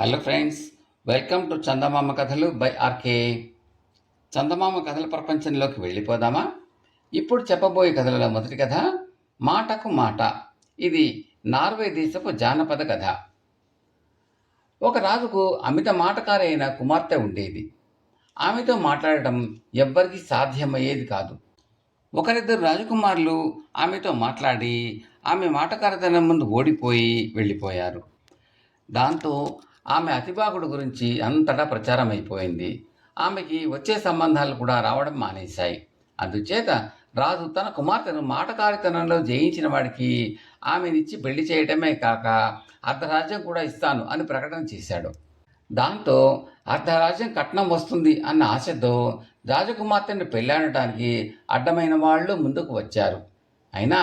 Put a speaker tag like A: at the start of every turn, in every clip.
A: Hello friends, welcome to చందమామ కథలు by RK. చందమామ కథల ప్రపంచంలోకి వెళ్ళిపోదామా? ఇప్పుడు చెప్పబోయే కథలలో మొదటి కథ మాటకు మాట. ఇది నార్వే దేశపు జానపద కథ. ఒక రాజుకు అమిత మాటకారి అయిన కుమార్తె ఉండేది. ఆమెతో మాట్లాడటం ఎవ్వరికీ సాధ్యమయ్యేది కాదు. ఒకరిద్దరు రాజకుమారులు ఆమెతో మాట్లాడి ఆమె మాటకారితనం ముందు ఓడిపోయి వెళ్ళిపోయారు. దాంతో ఆమె అతిబాగుడు గురించి అంతటా ప్రచారం అయిపోయింది. ఆమెకి వచ్చే సంబంధాలు కూడా రావడం మానేశాయి. అందుచేత రాజు తన కుమార్తెను మాటకారితనంలో జయించిన వాడికి ఆమెనిచ్చి పెళ్లి చేయటమే కాక అర్ధరాజ్యం కూడా ఇస్తాను అని ప్రకటన చేశాడు. దాంతో అర్ధరాజ్యం కట్నం వస్తుంది అన్న ఆశతో రాజకుమార్తెను పెళ్ళాడటానికి అడ్డమైన వాళ్ళు ముందుకు వచ్చారు. అయినా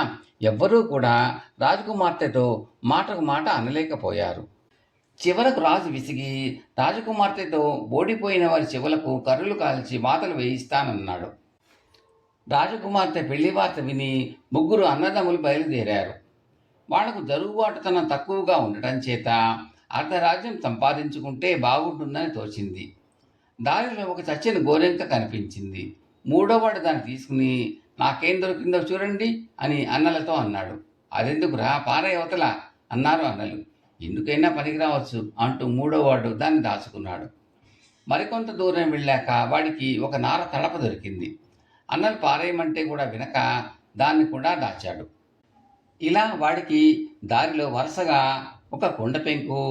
A: ఎవ్వరూ కూడా రాజకుమార్తెతో మాటకు మాట అనలేకపోయారు. చివరకు రాజు విసిగి రాజకుమార్తెతో ఓడిపోయిన వారి చెవులకు కర్రలు కాల్చి వాతలు వేయిస్తానన్నాడు. రాజకుమార్తె పెళ్లి వార్త విని ముగ్గురు అన్నదమ్ములు బయలుదేరారు. వాళ్లకు జరుగుబాటుతనం తక్కువగా ఉండటం చేత అర్ధరాజ్యం సంపాదించుకుంటే బాగుంటుందని తోచింది. దారిలో ఒక చచ్చిన గోరెంక కనిపించింది. మూడోవాడు దాన్ని తీసుకుని నాకేం దొరికిందో చూడండి అని అన్నలతో అన్నాడు. అదెందుకురా, పారే అవతల అన్నారు అన్నలు. ఎందుకైనా పనికి రావచ్చు అంటూ మూడోవాడు దాన్ని దాచుకున్నాడు. మరికొంత దూరం వెళ్ళాక వాడికి ఒక నార తడప దొరికింది. అన్నలు పారేయమంటే కూడా వినక దాన్ని కూడా దాచాడు. ఇలా వాడికి దారిలో వరుసగా ఒక కొండ పెంకు,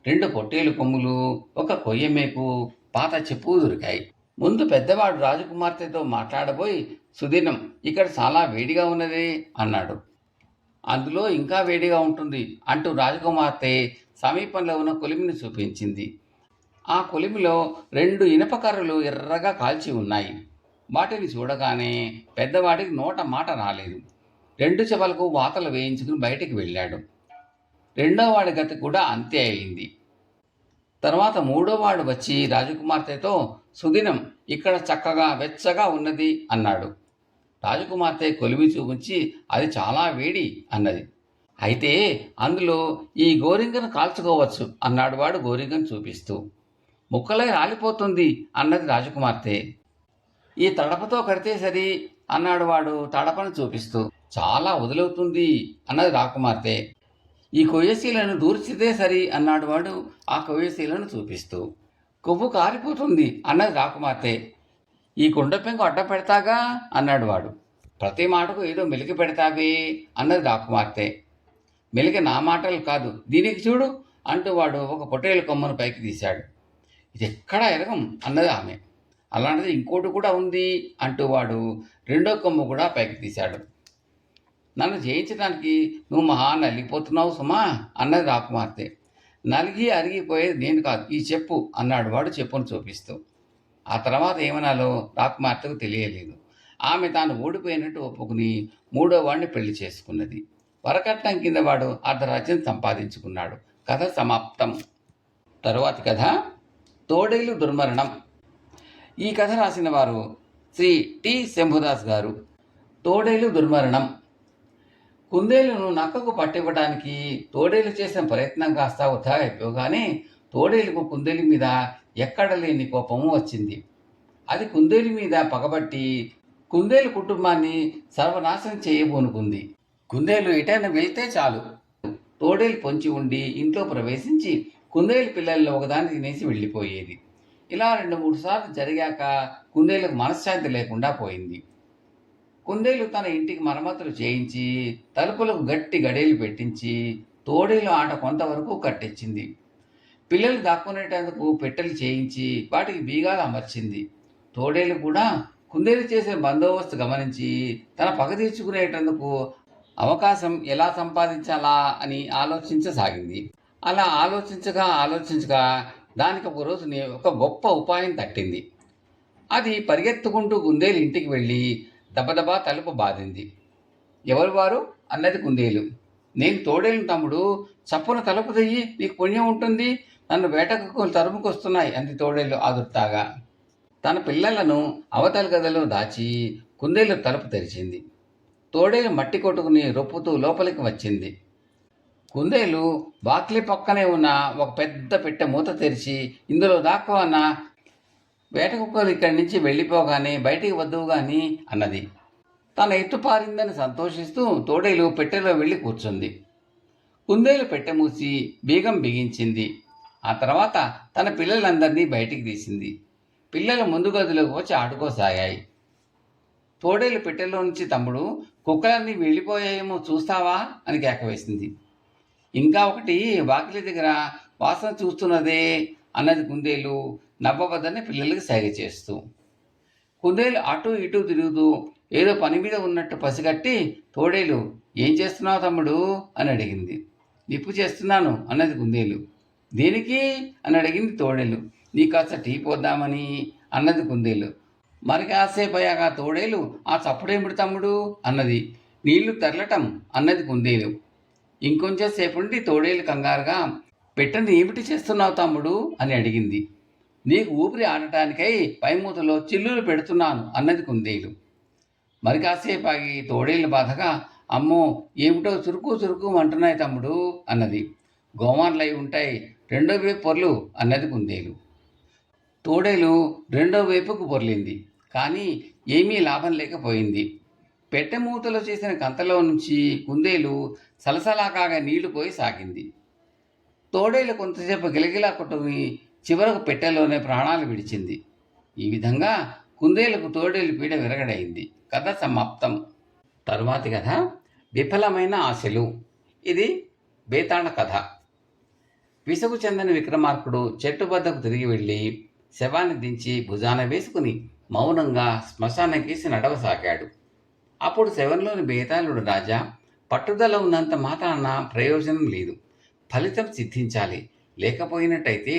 A: 2 పొట్టేలు కొమ్ములు, ఒక కొయ్యమేకు, పాత చెప్పు దొరికాయి. ముందు పెద్దవాడు రాజకుమార్తెతో మాట్లాడబోయి, సుదినం, ఇక్కడ చాలా వేడిగా ఉన్నదే అన్నాడు. అందులో ఇంకా వేడిగా ఉంటుంది అంటూ రాజకుమార్తె సమీపంలో ఉన్న కొలిమిని చూపించింది. ఆ కొలిమిలో 2 ఇనప కర్రలు ఎర్రగా కాల్చి ఉన్నాయి. వాటిని చూడగానే పెద్దవాడికి నోట మాట రాలేదు. 2 చెవులకు వాతలు వేయించుకుని బయటికి వెళ్ళాడు. రెండో వాడి గతి కూడా అంతే అయింది. తర్వాత మూడోవాడు వచ్చి రాజకుమార్తెతో, సుదినం, ఇక్కడ చక్కగా వెచ్చగా ఉన్నది అన్నాడు. రాజకుమార్తె కొలిమి చూపించి అది చాలా వేడి అన్నది. అయితే అందులో ఈ గోరింకను కాల్చుకోవచ్చు అన్నాడు వాడు గోరింకను చూపిస్తూ. ముక్కలై రాలిపోతుంది అన్నది రాజకుమార్తె. ఈ తడపతో కడితే సరి అన్నాడు వాడు తడపను చూపిస్తూ. చాలా వదులవుతుంది అన్నది రాకుమార్తె. ఈ కొయ్యశీలను దూర్చితే సరి అన్నాడు వాడు ఆ కొయ్యశీలను చూపిస్తూ. కొవ్వు కారిపోతుంది అన్నది రాకుమార్తె. ఈ కుండ పెంకు అడ్డ పెడతాగా అన్నాడు వాడు. ప్రతి మాటకు ఏదో మెలికి పెడతావే అన్నది రాకుమార్తె. మెలికి నా మాటలు కాదు, దీనికి చూడు అంటూ వాడు ఒక పొట్టేలు కొమ్మను పైకి తీశాడు. ఇది ఎక్కడా ఎరగం అన్నది ఆమె. అలాంటిది ఇంకోటి కూడా ఉంది అంటూ వాడు రెండో కొమ్ము కూడా పైకి తీశాడు. నన్ను జయించడానికి నువ్వు మహా నలిగిపోతున్నావు సుమా అన్నది రాకుమార్తె. నలిగి అరిగిపోయేది నేను కాదు, ఈ చెప్పు అన్నాడు వాడు చెప్పును చూపిస్తూ. ఆ తర్వాత ఏమనాలో రాకుమార్తెకు తెలియలేదు. ఆమె తాను ఓడిపోయినట్టు ఒప్పుకుని మూడో వాడిని పెళ్లి చేసుకున్నది. వరకట్నం కింద వాడు అర్ధరాజ్యం సంపాదించుకున్నాడు. కథ సమాప్తం. తరువాతి కథ తోడేలు దుర్మరణం. ఈ కథ రాసిన వారు శ్రీ టి శంభుదాస్ గారు. తోడేలు దుర్మరణం. కుందేలును నక్కకు పట్టివ్వడానికి తోడేలు చేసిన ప్రయత్నం కాస్త వృధా అయిపోగానే తోడేలుకు కుందేలు మీద ఎక్కడ లేని కోపము వచ్చింది. అది కుందేలు మీద పగబట్టి కుందేలు కుటుంబాన్ని సర్వనాశనం చేయబోనుకుంది. కుందేలు ఎటైనా వెళ్తే చాలు తోడేలు పొంచి ఉండి ఇంట్లో ప్రవేశించి కుందేలు పిల్లల్లో ఒకదాన్ని తినేసి వెళ్ళిపోయేది. ఇలా 2-3 సార్లు జరిగాక కుందేలుకు మనశ్శాంతి లేకుండా పోయింది. కుందేలు తన ఇంటికి మరమ్మతులు చేయించి తలుపులకు గట్టి గడేలు పెట్టించి తోడేలు ఆట కొంతవరకు కట్టించింది. పిల్లలు దాక్కునేటందుకు పెట్టెలు చేయించి వాటికి బీగాలు అమర్చింది. తోడేలు కూడా కుందేలు చేసే బందోబస్తు గమనించి తన పగ తీర్చుకునేటందుకు అవకాశం ఎలా సంపాదించాలా అని ఆలోచించసాగింది. అలా ఆలోచించగా దానికి ఒక రోజుని ఒక గొప్ప ఉపాయం తట్టింది. అది పరిగెత్తుకుంటూ కుందేలు ఇంటికి వెళ్ళి దబదబా తలుపు బాదింది. ఎవరు వారు అన్నది కుందేలు. నేను తోడేలు తమ్ముడు, చప్పున తలుపు తెయ్యి, నీకు పుణ్యం ఉంటుంది, నన్ను వేటకు తరుముకొస్తున్నాయి అంది తోడేలు ఆదుర్తాగా. తన పిల్లలను అవతల గదిలో దాచి కుందేలు తలుపు తెరిచింది. తోడేలు మట్టి కొట్టుకుని రొప్పుతూ లోపలికి వచ్చింది. కుందేలు వాకిలి పక్కనే ఉన్న ఒక పెద్ద పెట్టె మూత తెరిచి, ఇందులో దాక్కో అన్న వేట కుక్కలు ఇక్కడి నుంచి వెళ్ళిపోగానే బయటికి వద్దువు గాని అన్నది. తన ఎత్తు పారిందని సంతోషిస్తూ తోడేలు పెట్టెలో వెళ్ళి కూర్చుంది. కుందేలు పెట్టె మూసి బీగం బిగించింది. ఆ తర్వాత తన పిల్లలందరినీ బయటికి తీసింది. పిల్లలు ముందు గదిలోకి వచ్చి ఆడుకోసాగాయి. తోడేలు పెట్టెలో నుంచి, తమ్ముడు, కుక్కలన్నీ వెళ్ళిపోయాయేమో చూస్తావా అని కేకవేసింది. ఇంకా ఒకటి వాకిలి దగ్గర వాసన చూస్తున్నదే అన్నది కుందేలు నవ్వవద్దని పిల్లలకి సైగ చేస్తూ. కుందేలు అటు ఇటు తిరుగుతూ ఏదో పని మీద ఉన్నట్టు పసిగట్టి, తోడేలు, ఏం చేస్తున్నావు తమ్ముడు అని అడిగింది. నిప్పు చేస్తున్నాను అన్నది కుందేలు. దేనికి అని అడిగింది తోడేలు. నీ కాస్త టీ పోద్దామని అన్నది కుందేలు. మరి కాసేపు అయ్యాక తోడేలు, ఆ చప్పుడేమిటి తమ్ముడు అన్నది. నీళ్లు తెరలటం అన్నది కుందేలు. ఇంకొంచెం సేపుండి తోడేలు కంగారుగా, పెట్టని ఏమిటి చేస్తున్నావు తమ్ముడు అని అడిగింది. నీకు ఊపిరి ఆడటానికై పైమూతలో చిల్లులు పెడుతున్నాను అన్నది కుందేలు. మరి కాసేపు ఆగి తోడేలు బాధగా, అమ్మో, ఏమిటో చురుకు చురుకు అంటున్నాయి తమ్ముడు అన్నది. గోమాన్లై ఉంటాయి, రెండో వైపు పొర్లు అన్నది కుందేలు. తోడేలు రెండో వైపుకు పొర్లింది. కానీ ఏమీ లాభం లేకపోయింది. పెట్టె మూతలో చేసిన కంతలో నుంచి కుందేలు సలసలాకాగా నీళ్లు పోయి సాగింది. తోడేలు కొంతసేపు గిలగిలా కొట్టుకుని చివరకు పెట్టెలోనే ప్రాణాలు విడిచింది. ఈ విధంగా కుందేలుకు తోడేలు పీడ విరగడైంది. కథ సమాప్తం. తరువాతి కథ విఫలమైన ఆశలు. ఇది బేతాళ కథ. విసుగు చెందని విక్రమార్కుడు చెట్టు వద్దకు తిరిగి వెళ్ళి శవాన్ని దించి భుజాన వేసుకుని మౌనంగా శ్మశానకేసి నడవసాగాడు. అప్పుడు శవంలోని బేతాళుడు రాజా, పట్టుదల ఉన్నంత మాత్రాన ప్రయోజనం లేదు, ఫలితం సిద్ధించాలి, లేకపోయినట్టయితే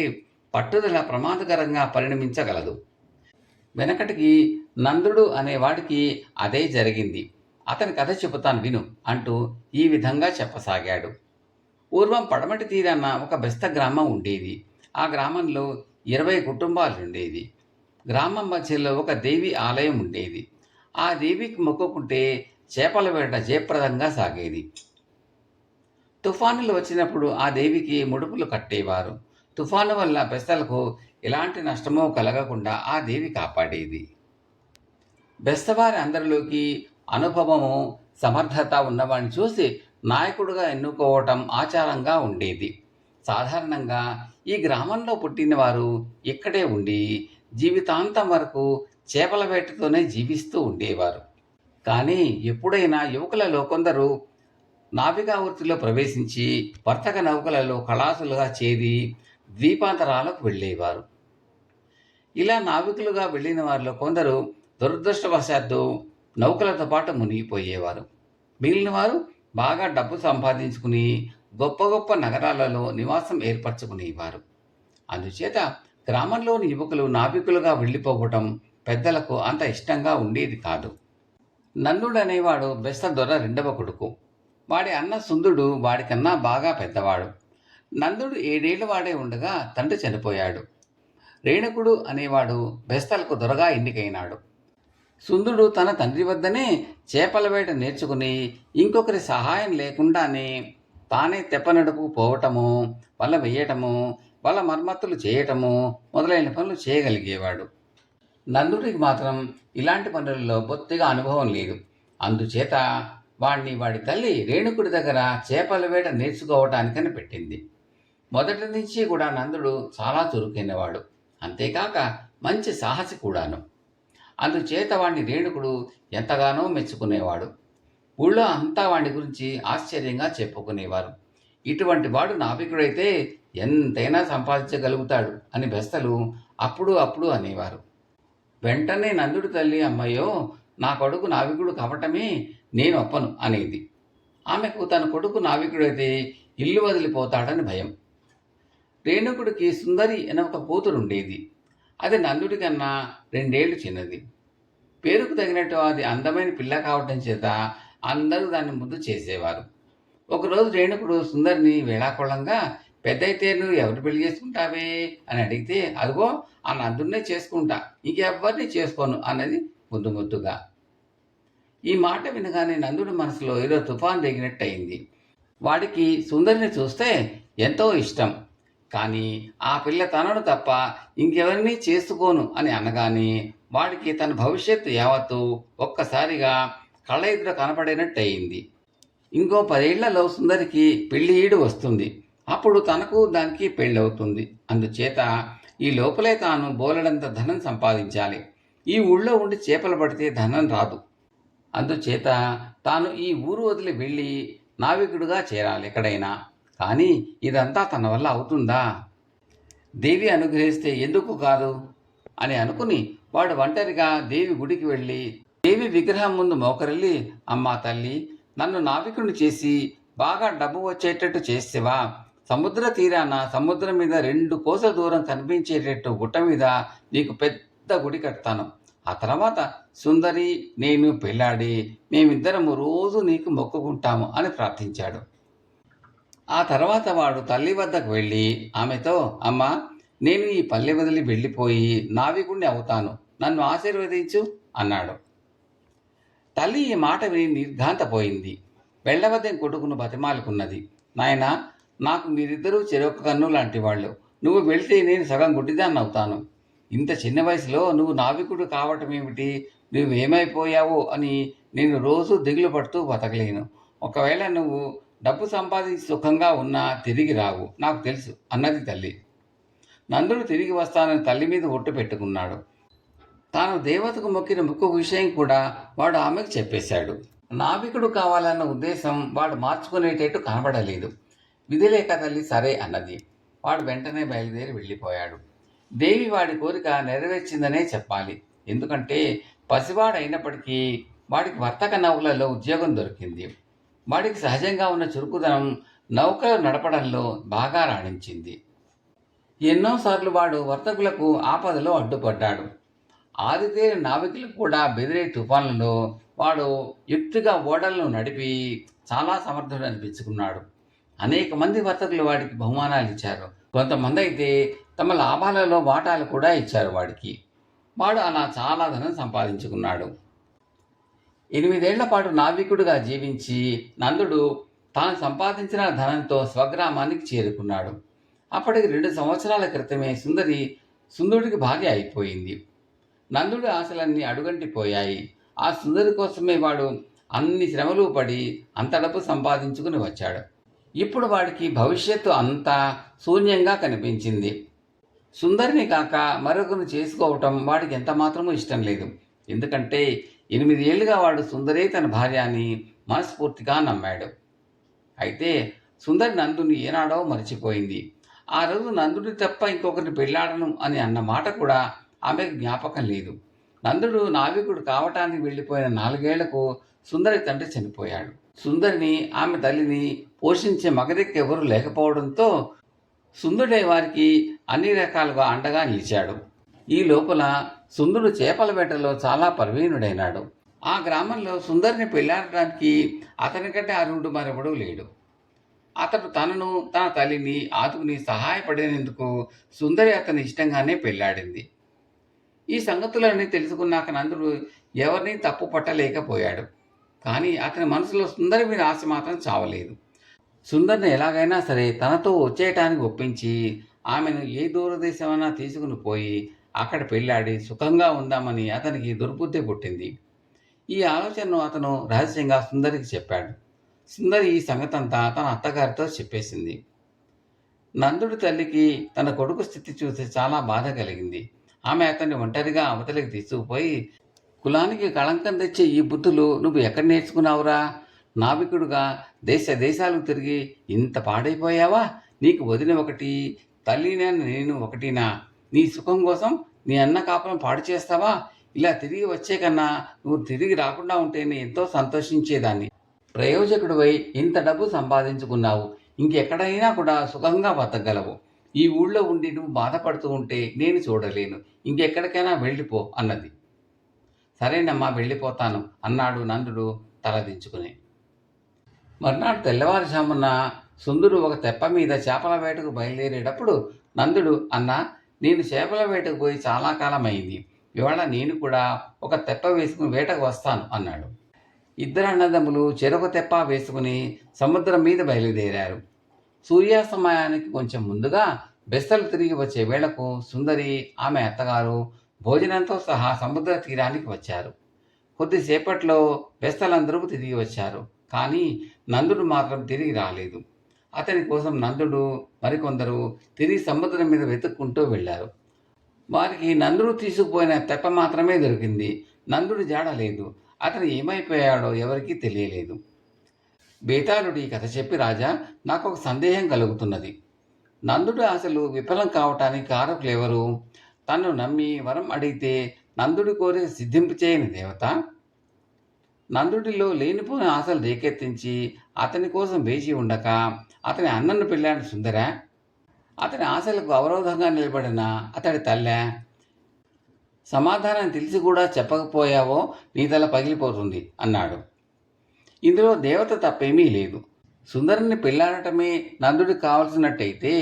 A: పట్టుదల ప్రమాదకరంగా పరిణమించగలదు. వెనకటికి నందుడు అనేవాడికి అదే జరిగింది. అతని కథ చెబుతాను విను అంటూ ఈ విధంగా చెప్పసాగాడు. పూర్వం పడమటి తీరాన ఒక బెస్త గ్రామం ఉండేది. ఆ గ్రామంలో 20 కుటుంబాలు ఉండేది. గ్రామం మధ్యలో ఒక దేవి ఆలయం ఉండేది. ఆ దేవికి మొక్కుకుంటే చేపల వేట జయప్రదంగా సాగేది. తుఫానులు వచ్చినప్పుడు ఆ దేవికి ముడుపులు కట్టేవారు. తుఫాను వల్ల బెస్తలకు ఎలాంటి నష్టమో కలగకుండా ఆ దేవి కాపాడేది. బెస్తవారి అందరిలోకి అనుభవము, సమర్థత ఉన్నవాడిని చూసి నాయకుడుగా ఎన్నుకోవటం ఆచారంగా ఉండేది. సాధారణంగా ఈ గ్రామంలో పుట్టిన వారు ఇక్కడే ఉండి జీవితాంతం వరకు చేపల వేటతోనే జీవిస్తూ ఉండేవారు. కానీ ఎప్పుడైనా యువకులలో కొందరు నావికా వృత్తిలో ప్రవేశించి వర్తక నౌకలలో కళాసులుగా చేరి ద్వీపాంతరాలకు వెళ్ళేవారు. ఇలా నావికులుగా వెళ్ళిన వారిలో కొందరు దురదృష్టవశాత్తు నౌకలతో పాటు మునిగిపోయేవారు. మిగిలిన వారు బాగా డబ్బు సంపాదించుకుని గొప్ప గొప్ప నగరాలలో నివాసం ఏర్పరచుకునేవారు. అందుచేత గ్రామంలోని యువకులు నావికులుగా వెళ్ళిపోవటం పెద్దలకు అంత ఇష్టంగా ఉండేది కాదు. నందుడు అనేవాడు బెస్త దొర రెండవ కొడుకు. వాడి అన్న సుందుడు వాడికన్నా బాగా పెద్దవాడు. నందుడు 7 ఏళ్ల వాడే ఉండగా తండ్రి చనిపోయాడు. రేణుకుడు అనేవాడు బెస్తలకు దొరగా ఎన్నికైనాడు. సుందుడు తన తండ్రి వద్దనే చేపల వేట నేర్చుకుని ఇంకొకరి సహాయం లేకుండానే తానే తెప్పనడుపు పోవటము, వల వేయటము, వల మరమ్మతులు చేయటము మొదలైన పనులు చేయగలిగేవాడు. నందుడికి మాత్రం ఇలాంటి పనులలో బొత్తిగా అనుభవం లేదు. అందుచేత వాడిని వాడి తల్లి రేణుకుడి దగ్గర చేపల వేట నేర్చుకోవటానికని పెట్టింది. మొదటి నుంచి కూడా నందుడు చాలా చురుకైనవాడు, అంతేకాక మంచి సాహసి కూడాను. అందుచేత వాడిని రేణుకుడు ఎంతగానో మెచ్చుకునేవాడు. ఊళ్ళో అంతా వాడి గురించి ఆశ్చర్యంగా చెప్పుకునేవారు. ఇటువంటి వాడు నావికుడైతే ఎంతైనా సంపాదించగలుగుతాడు అని బెస్తలు అప్పుడు అప్పుడు అనేవారు. వెంటనే నందుడి తల్లి, అమ్మయ్యో, నా కొడుకు నావికుడు కావటమే నేను ఒప్పను అనేది. ఆమెకు తన కొడుకు నావికుడైతే ఇల్లు వదిలిపోతాడని భయం. రేణుకుడికి సుందరి అనే ఒక కూతురు ఉండేది. అది నందుడి కన్నా 2 ఏళ్లు చిన్నది. పేరుకు తగినట్టు అది అందమైన పిల్ల కావటం చేత అందరూ దాన్ని ముద్దు చేసేవారు. ఒకరోజు రేణుకుడు సుందరిని వేళాకోళంగా, పెద్దయితే నువ్వు ఎవరు పెళ్లి చేసుకుంటావే అని అడిగితే, అదిగో ఆ నందుడినే చేసుకుంటా, ఇంకెవ్వరిని చేసుకోను అన్నది ముద్దు ముద్దుగా. ఈ మాట వినగానే నందుడి మనసులో ఏదో తుఫాన్ దిగినట్టు అయింది. వాడికి సుందరిని చూస్తే ఎంతో ఇష్టం. కానీ ఆ పిల్ల తనను తప్ప ఇంకెవరినీ చేసుకోను అని అనగానే వాడికి తన భవిష్యత్తు యావత్తు ఒక్కసారిగా కళ్ళ ఎదుట కనపడినట్టయింది. ఇంకో 10 ఏళ్లలో సుందరికి పెళ్లి ఈడు వస్తుంది. అప్పుడు తనకు దానికి పెళ్ళవుతుంది. అందుచేత ఈ లోపలే తాను బోలెడంత ధనం సంపాదించాలి. ఈ ఊళ్ళో ఉండి చేపలు పడితే ధనం రాదు. అందుచేత తాను ఈ ఊరు వదిలి వెళ్ళి నావికుడిగా చేరాలి ఎక్కడైనా. కానీ ఇదంతా తన వల్ల అవుతుందా? దేవి అనుగ్రహిస్తే ఎందుకు కాదు అని అనుకుని వాడు ఒంటరిగా దేవి గుడికి వెళ్ళి దేవి విగ్రహం ముందు మోకరిల్లి, అమ్మా తల్లి, నన్ను నావికుడిని చేసి బాగా డబ్బు వచ్చేటట్టు చేసేవా? సముద్ర తీరాన సముద్రం మీద 2 కోసల దూరం కనిపించేటట్టు గుట్ట మీద నీకు పెద్ద గుడి కడతాను. ఆ తర్వాత సుందరి నేను పెళ్ళాడి మేమిద్దరము రోజు నీకు మొక్కుకుంటాము అని ప్రార్థించాడు. ఆ తర్వాత వాడు తల్లి వద్దకు వెళ్ళి ఆమెతో, అమ్మా, నేను ఈ పల్లె వదిలి వెళ్ళిపోయి నావికుణ్ణి అవుతాను, నన్ను ఆశీర్వదించు అన్నాడు. తల్లి ఈ మాట విని నిర్ఘాంతపోయింది. వెళ్ళవద్దని కొడుకును బతిమాలుకున్నది. నాయనా, నాకు మీరిద్దరూ చెరొక కన్ను లాంటి వాళ్ళు. నువ్వు వెళ్తే నేను సగం గుడ్డిదాన్ని అవుతాను. ఇంత చిన్న వయసులో నువ్వు నావికుడు కావటం ఏమిటి? నువ్వేమైపోయావో అని నేను రోజు దిగులు పడుతూ బతకలేను. ఒకవేళ నువ్వు డబ్బు సంపాదించి సుఖంగా ఉన్నా తిరిగి రావు, నాకు తెలుసు అన్నది తల్లి. నందుడు తిరిగి వస్తానని తల్లి మీద ఒట్టు పెట్టుకున్నాడు. తాను దేవతకు మొక్కిన ముక్కు విషయం కూడా వాడు ఆమెకు చెప్పేశాడు. నావికుడు కావాలన్న ఉద్దేశం వాడు మార్చుకునేటట్టు కనబడలేదు. విధిలేక తల్లి సరే అన్నది. వాడు వెంటనే బయలుదేరి వెళ్ళిపోయాడు. దేవి వాడి కోరిక నెరవేర్చిందనే చెప్పాలి. ఎందుకంటే పసివాడైనప్పటికీ వాడికి వర్తక నౌకలలో ఉద్యోగం దొరికింది. వాడికి సహజంగా ఉన్న చురుకుదనం నౌకలు నడపడంలో బాగా రాణించింది. ఎన్నోసార్లు వాడు వర్తకులకు ఆపదలో అడ్డుపడ్డాడు. ఆరితేరిన నావికులకు కూడా బెదిరే తుఫాన్లలో వాడు యుక్తిగా ఓడలను నడిపి చాలా సమర్థుడు అనిపించుకున్నాడు. అనేక మంది వర్తకులు వాడికి బహుమానాలు ఇచ్చారు. కొంతమంది అయితే తమ లాభాలలో వాటాలు కూడా ఇచ్చారు వాడికి. వాడు అలా చాలా ధనం సంపాదించుకున్నాడు. 8 ఏళ్ల పాటు నావికుడిగా జీవించి నందుడు తాను సంపాదించిన ధనంతో స్వగ్రామానికి చేరుకున్నాడు. అప్పటికి 2 సంవత్సరాల క్రితమే సుందరి సుందుడికి భార్య అయిపోయింది. నందుడి ఆశలన్నీ అడుగంటిపోయాయి. ఆ సుందరి కోసమే వాడు అన్ని శ్రమలు పడి అంత డబ్బు సంపాదించుకుని వచ్చాడు. ఇప్పుడు వాడికి భవిష్యత్తు అంతా శూన్యంగా కనిపించింది. సుందరిని కాక మరొకరిని చేసుకోవటం వాడికి ఎంత మాత్రమూ ఇష్టం లేదు. ఎందుకంటే 8 ఏళ్లుగా వాడు సుందరే తన భార్య అని మనస్ఫూర్తిగా నమ్మాడు. అయితే సుందరి నందుని ఏనాడో మర్చిపోయింది. ఆ రోజు నందుడి తప్ప ఇంకొకరిని పెళ్ళాడను అని అన్న మాట కూడా ఆమెకు జ్ఞాపకం లేదు. నందుడు నావికుడు కావటానికి వెళ్ళిపోయిన 4 ఏళ్లకు సుందరి తండ్రి చనిపోయాడు. సుందరిని ఆమె తల్లిని పోషించే మగదిక్కెవరూ లేకపోవడంతో సుందుడే వారికి అన్ని రకాలుగా అండగా నిలిచాడు. ఈ లోపల సుందుడు చేపల వేటలో చాలా ప్రవీణుడైనాడు. ఆ గ్రామంలో సుందరిని పెళ్ళాడటానికి అతనికంటే అర్హుడు మరెవడూ లేడు. అతడు తనను తన తల్లిని ఆదుకుని సహాయపడినందుకు సుందరి అతని ఇష్టంగానే పెళ్ళాడింది. ఈ సంగతులన్నీ తెలుసుకున్నాక నందుడు ఎవరినీ తప్పు పట్టలేకపోయాడు. కానీ అతని మనసులో సుందరి మీద ఆశ మాత్రం చావలేదు. సుందరిని ఎలాగైనా సరే తనతో వచ్చేయటానికి ఒప్పించి ఆమెను ఏ దూరదేశమైనా తీసుకుని పోయి అక్కడ పెళ్ళాడి సుఖంగా ఉందామని అతనికి దుర్బుద్ధి పుట్టింది. ఈ ఆలోచనను అతను రహస్యంగా సుందరికి చెప్పాడు. సుందరి ఈ సంగతంతా తన అత్తగారితో చెప్పేసింది. నందుడి తల్లికి తన కొడుకు స్థితి చూసి చాలా బాధ కలిగింది. ఆమె అతన్ని ఒంటరిగా అవతలికి తీసుకుపోయి, కులానికి కళంకం తెచ్చే ఈ బుద్ధులు నువ్వు ఎక్కడ నేర్చుకున్నావురా? నావికుడుగా దేశ దేశాలకు తిరిగి ఇంత పాడైపోయావా? నీకు వదిన ఒకటి, తల్లినే నేను ఒకటినా? నీ సుఖం కోసం నీ అన్న కాపురం పాడు చేస్తావా? ఇలా తిరిగి వచ్చే కన్నా నువ్వు తిరిగి రాకుండా ఉంటేనే ఎంతో సంతోషించేదాన్ని. ప్రయోజకుడివై ఇంత డబ్బు సంపాదించుకున్నావు. ఇంకెక్కడైనా కూడా సుఖంగా బతకగలవు. ఈ ఊళ్ళో ఉండి నువ్వు బాధపడుతూ ఉంటే నేను చూడలేను. ఇంకెక్కడికైనా వెళ్ళిపో అన్నది. సరేనమ్మా, వెళ్ళిపోతాను అన్నాడు నందుడు తలదించుకుని. మర్నాడు తెల్లవారుజామున సుందుడు ఒక తెప్ప మీద చేపల వేటకు బయలుదేరేటప్పుడు నందుడు, అన్నా, నేను చేపల వేటకు పోయి చాలా కాలం అయింది. ఇవాళ నేను కూడా ఒక తెప్ప వేసుకుని వేటకు వస్తాను అన్నాడు. ఇద్దరు అన్నదమ్ములు చెరొక తెప్ప వేసుకుని సముద్రం మీద బయలుదేరారు. సూర్యాస్తమయానికి కొంచెం ముందుగా బెస్తలు తిరిగి వచ్చే వేళకు సుందరి, ఆమె అత్తగారు భోజనంతో సహా సముద్ర తీరానికి వచ్చారు. కొద్దిసేపట్లో బెస్తలందరూ తిరిగి వచ్చారు. కానీ నందుడు మాత్రం తిరిగి రాలేదు. అతని కోసం నందుడు మరికొందరు తిరిగి సముద్రం మీద వెతుక్కుంటూ వెళ్ళారు. వారికి నందుడు తీసుకుపోయిన తెప్ప మాత్రమే దొరికింది. నందుడు జాడ లేదు. అతను ఏమైపోయాడో ఎవరికీ తెలియలేదు. బేతాళుడు ఈ కథ చెప్పి, రాజా, నాకు ఒక సందేహం కలుగుతున్నది. నందుడు అసలు విఫలం కావటానికి కారకులెవరు? తన్ను నమ్మి వరం అడిగితే నందుడి కోరిక సిద్ధింపచేయని దేవత, నందుడిలో లేనిపోని ఆశలు రేకెత్తించి అతని కోసం వేచి ఉండక అతని అన్నను పెళ్ళాడు సుందర, అతని ఆశలకు అవరోధంగా నిలబడిన అతడి తల్లె. సమాధానం తెలిసి కూడా చెప్పకపోయావో నీ తల పగిలిపోతుంది అన్నాడు. ఇందులో దేవత తప్పేమీ లేదు. సుందరుని పెళ్లాడటమే నందుడికి కావలసినట్టయితే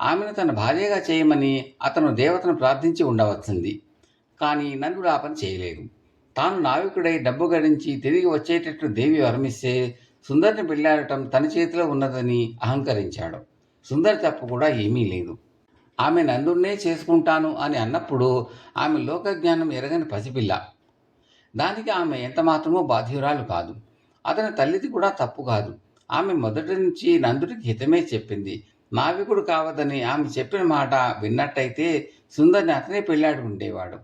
A: ఆమెను తన భార్యగా చేయమని అతను దేవతను ప్రార్థించి ఉండవచ్చింది. కానీ నందుడు ఆ పని చేయలేదు. తాను నావికుడై డబ్బు గడించి తిరిగి వచ్చేటట్టు దేవి వరమిస్తే సుందరిని పెళ్లాడటం తన చేతిలో ఉన్నదని అహంకరించాడు. సుందరి తప్పు కూడా ఏమీ లేదు. ఆమె నందుడినే చేసుకుంటాను అని అన్నప్పుడు ఆమె లోకజ్ఞానం ఎరగని పసిపిల్ల. దానికి ఆమె ఎంతమాత్రమో బాధ్యురాలు కాదు. అతని తల్లిది కూడా తప్పు కాదు. ఆమె మొదటి నుంచి నందుడికి హితమే చెప్పింది. నావికుడు కావదని ఆమె చెప్పిన మాట విన్నట్టయితే సుందరిని అతనే పెళ్ళాడు ఉండేవాడు.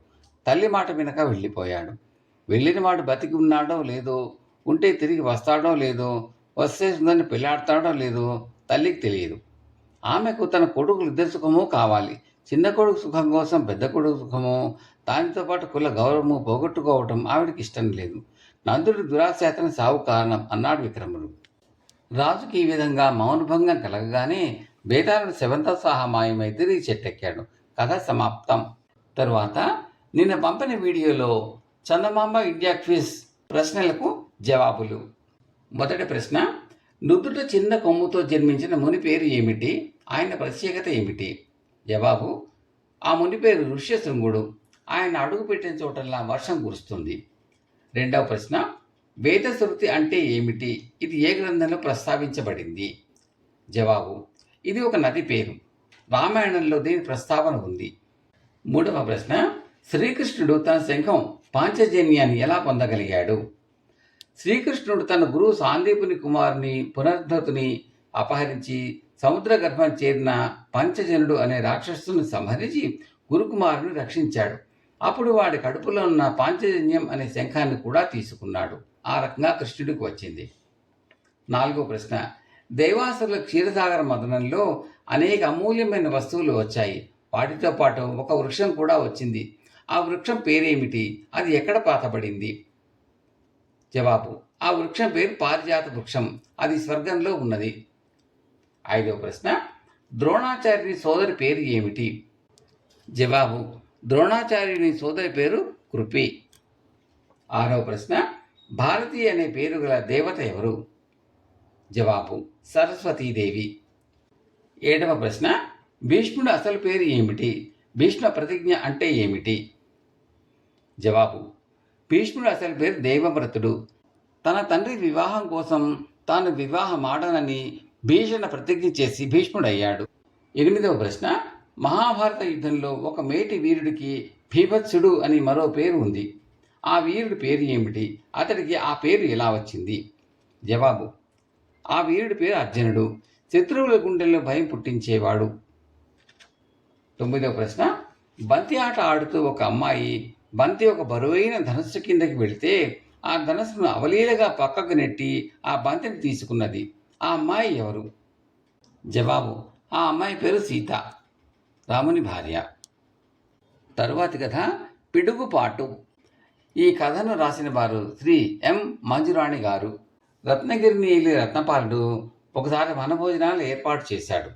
A: తల్లి మాట వినక వెళ్ళిపోయాడు. వెళ్ళిన వాడు బతికి ఉన్నాడో లేదో, ఉంటే తిరిగి వస్తాడో లేదో, వస్తే సుందరిని పెళ్ళాడతాడో లేదో తల్లికి తెలియదు. ఆమెకు తన కొడుకులు ఇద్దరు సుఖమూ కావాలి. చిన్న కొడుకు సుఖం కోసం పెద్ద కొడుకు సుఖము, దానితో పాటు కుల గౌరవము పోగొట్టుకోవటం ఆవిడికి ఇష్టం లేదు. నందుడి దురాశ అతని సావు కారణం అన్నాడు విక్రముడు. రాజుకి ఈ విధంగా మౌనభంగం కలగగానే బేతాళుడు శవంతో సహా మాయమై తిరిగి చెట్టెక్కాడు. కథ సమాప్తం. తరువాత నిన్న పంపిన వీడియోలో చందమామ ఇండియా క్విజ్ ప్రశ్నలకు జవాబులు. మొదటి ప్రశ్న, నుదుట చిన్న కొమ్ముతో జన్మించిన ముని పేరు ఏమిటి? ఆయన ప్రత్యేకత ఏమిటి? జవాబు, ఆ ముని పేరు ఋష్యశృంగుడు. ఆయన అడుగు పెట్టిన చోటల్లా వర్షం కురుస్తుంది. రెండవ ప్రశ్న, వేదశృతి అంటే ఏమిటి? ఇది ఏ గ్రంథంలో ప్రస్తావించబడింది? జవాబు, ఇది ఒక నది పేరు. రామాయణంలో దీని ప్రస్తావన ఉంది. మూడవ ప్రశ్న, శ్రీకృష్ణుడు తన శంఖం పాంచజన్యాన్ని ఎలా పొందగలిగాడు? శ్రీకృష్ణుడు తన గురువు సాందీపుని కుమారుని పునర్ధతుని అపహరించి సముద్ర గర్భం చేరిన పంచజనుడు అనే రాక్షసుని సంహరించి గురుకుమారుని రక్షించాడు. అప్పుడు వాడి కడుపులో ఉన్న పాంచజన్యం అనే శంఖాన్ని కూడా తీసుకున్నాడు. ఆ రకంగా కృష్ణుడికి వచ్చింది. నాలుగో ప్రశ్న, దేవాసురుల క్షీరసాగర మదనంలో అనేక అమూల్యమైన వస్తువులు వచ్చాయి. వాటితో పాటు ఒక వృక్షం కూడా వచ్చింది. ఆ వృక్షం పేరేమిటి? అది ఎక్కడ పాతబడింది? జవాబు, ఆ వృక్షం పేరు పారిజాత వృక్షం. అది స్వర్గంలో ఉన్నది. ఐదవ ప్రశ్న, ద్రోణాచార్యుని సోదరి పేరు ఏమిటి? జవాబు, ద్రోణాచార్యుని సోదరి పేరు కృపి. ఆరవ ప్రశ్న, భారతి అనే పేరు గల దేవత ఎవరు? జవాబు, సరస్వతీదేవి. ఏడవ ప్రశ్న, భీష్ముడు అసలు పేరు ఏమిటి? భీష్మ ప్రతిజ్ఞ అంటే ఏమిటి? జవాబు, భీష్ముడు అసలు పేరు దేవవ్రతుడు. తన తండ్రి వివాహం కోసం తాను వివాహమాడనని భీషణ ప్రతిజ్ఞ చేసి భీష్ముడయ్యాడు. ఎనిమిదవ ప్రశ్న, మహాభారత యుద్ధంలో ఒక మేటి వీరుడికి భీభత్సుడు అని మరో పేరు ఉంది. ఆ వీరుడి పేరు ఏమిటి? అతడికి ఆ పేరు ఎలా వచ్చింది? జవాబు, ఆ వీరుడి పేరు అర్జునుడు. శత్రువుల గుండెల్లో భయం పుట్టించేవాడు. తొమ్మిదవ ప్రశ్న, బంతి ఆట ఆడుతూ ఒక అమ్మాయి బంతి ఒక బరువైన ధనస్సు కిందకి వెళితే ఆ ధనస్సును అవలీలగా పక్కకు నెట్టి ఆ బంతిని తీసుకున్నది. ఆ అమ్మాయి ఎవరు? జవాబు, ఆ అమ్మాయి పేరు సీత, రాముని భార్య. తరువాతి కథ పిడుగుపాటు. ఈ కథను రాసిన వారు శ్రీ ఎం మంజురాణి గారు. రత్నగిరిని వెళ్ళి రత్నపాలుడు ఒకసారి వనభోజనాలు ఏర్పాటు చేశాడు.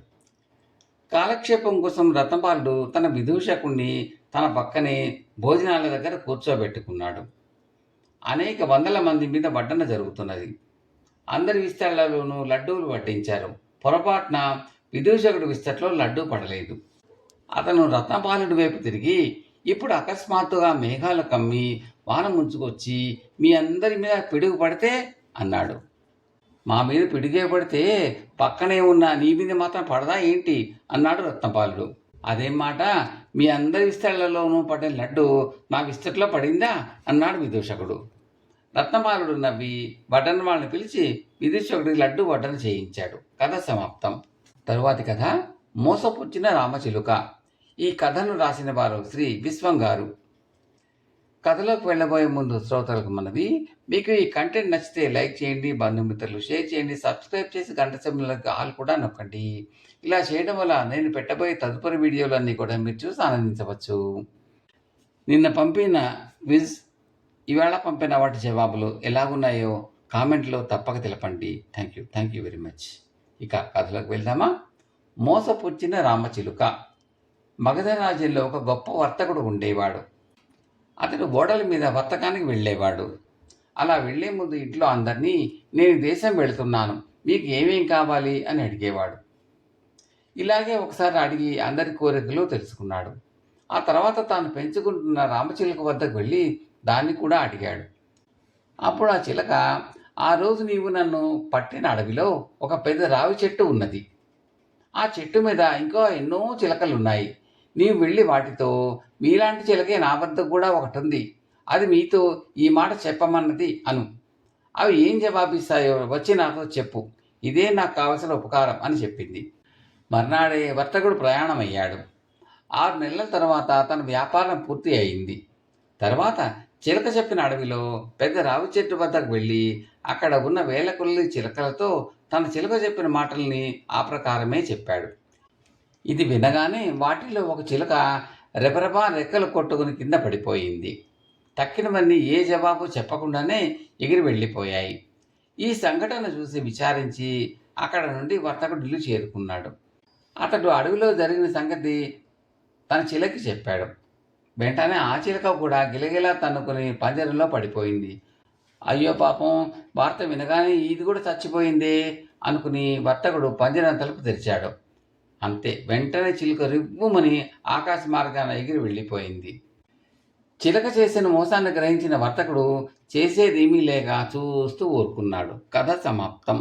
A: కాలక్షేపం కోసం రత్నపాలుడు తన విదూషకుణ్ణి తన పక్కనే భోజనాల దగ్గర కూర్చోబెట్టుకున్నాడు. అనేక వందల మంది మీద వడ్డన జరుగుతున్నది. అందరి విస్తళ్లలోనూ లడ్డూలు వడ్డించారు. పొరపాటున విదూషకుడి విస్తట్లో లడ్డూ పడలేదు. అతను రత్నపాలుడి వైపు తిరిగి, ఇప్పుడు అకస్మాత్తుగా మేఘాలు కమ్మి వాన ముంచుకొచ్చి మీ అందరి మీద పిడుగు పడితే అన్నాడు. మా మీద పిడుగే పడితే పక్కనే ఉన్న నీ మీద మాత్రం పడదా ఏంటి అన్నాడు రత్నపాలుడు. అదేం మాట, మీ అందరి విస్తళ్లలోనూ పడిన లడ్డు నా విస్తట్లో పడిందా అన్నాడు విదూషకుడు. రత్నపాలుడు నవ్వి వడ్డన వాళ్ళని పిలిచి విదూషకుడికి లడ్డు వడ్డన చేయించాడు. కథ సమాప్తం. తరువాతి కథ మోసపుచ్చిన రామచిలుక. ఈ కథను రాసిన వారు శ్రీ విశ్వం గారు. కథలోకి వెళ్ళబోయే ముందు శ్రోతలకు మనవి, మీకు ఈ కంటెంట్ నచ్చితే లైక్ చేయండి, బంధుమిత్రులు షేర్ చేయండి, సబ్స్క్రైబ్ చేసి గంట సింబల్కి ఆల్ కూడా నొక్కండి. ఇలా చేయడం వల్ల నేను పెట్టబోయే తదుపరి వీడియోలన్నీ కూడా మీరు చూసి ఆనందించవచ్చు. నిన్న పంపిన క్విజ్, ఇవాళ పంపిన వాటి జవాబులు ఎలాగున్నాయో కామెంట్లో తప్పక తెలపండి. Thank you very much. ఇక కథలోకి వెళ్దామా. మోసపుచ్చిన రామచిలుక. మగధ రాజ్యంలో ఒక గొప్ప వర్తకుడు ఉండేవాడు. అతడు ఓడల మీద వర్తకానికి వెళ్ళేవాడు. అలా వెళ్లే ముందు ఇంట్లో అందరినీ నేను దేశం వెళుతున్నాను, మీకు ఏమేం కావాలి అని అడిగేవాడు. ఇలాగే ఒకసారి అడిగి అందరి కోరికలు తెలుసుకున్నాడు. ఆ తర్వాత తాను పెంచుకుంటున్న రామచిలుక వద్దకు వెళ్ళి దాన్ని కూడా అడిగాడు. అప్పుడు ఆ చిలక, ఆ రోజు నీవు నన్ను పట్టిన అడవిలో ఒక పెద్ద రావి చెట్టు ఉన్నది. ఆ చెట్టు మీద ఇంకా ఎన్నో చిలకలున్నాయి. నీవు వెళ్ళి వాటితో, మీలాంటి చిలకే నా వద్ద కూడా ఒకటి ఉంది, అది మీతో ఈ మాట చెప్పమన్నది అను. అవి ఏం జవాబిస్తాయో వచ్చి నాతో చెప్పు, ఇదే నాకు కావలసిన ఉపకారం అని చెప్పింది. మర్నాడే వర్తకుడు ప్రయాణమయ్యాడు. 6 నెలల తర్వాత తన వ్యాపారం పూర్తి అయింది. తర్వాత చిలక చెప్పిన అడవిలో పెద్ద రావి చెట్టు వద్దకు వెళ్ళి అక్కడ ఉన్న వేల కొలది చిలకలతో తన చిలక చెప్పిన మాటల్ని ఆ ప్రకారమే చెప్పాడు. ఇది వినగానే వాటిలో ఒక చిలక రెపరెపా రెక్కలు కొట్టుకుని కింద పడిపోయింది. తక్కినవన్నీ ఏ జవాబు చెప్పకుండానే ఎగిరి వెళ్ళిపోయాయి. ఈ సంఘటన చూసి విచారించి అక్కడ నుండి వర్తకుడు ఇల్లు చేరుకున్నాడు. అతడు అడవిలో జరిగిన సంగతి తన చిలకి చెప్పాడు. వెంటనే ఆ చిలక కూడా గిలగిలా తన్నుకుని పంజరంలో పడిపోయింది. అయ్యో పాపం, వార్త వినగానే ఇది కూడా చచ్చిపోయిందే అనుకుని వర్తకుడు పంజరం తలుపు తెరిచాడు. అంతే, వెంటనే చిలుక రివ్వుమని ఆకాశ మార్గాన ఎగిరి వెళ్ళిపోయింది. చిలక చేసిన మోసాన్ని గ్రహించిన వర్తకుడు చేసేదేమీ లేక చూస్తూ ఊరుకున్నాడు. కథ సమాప్తం.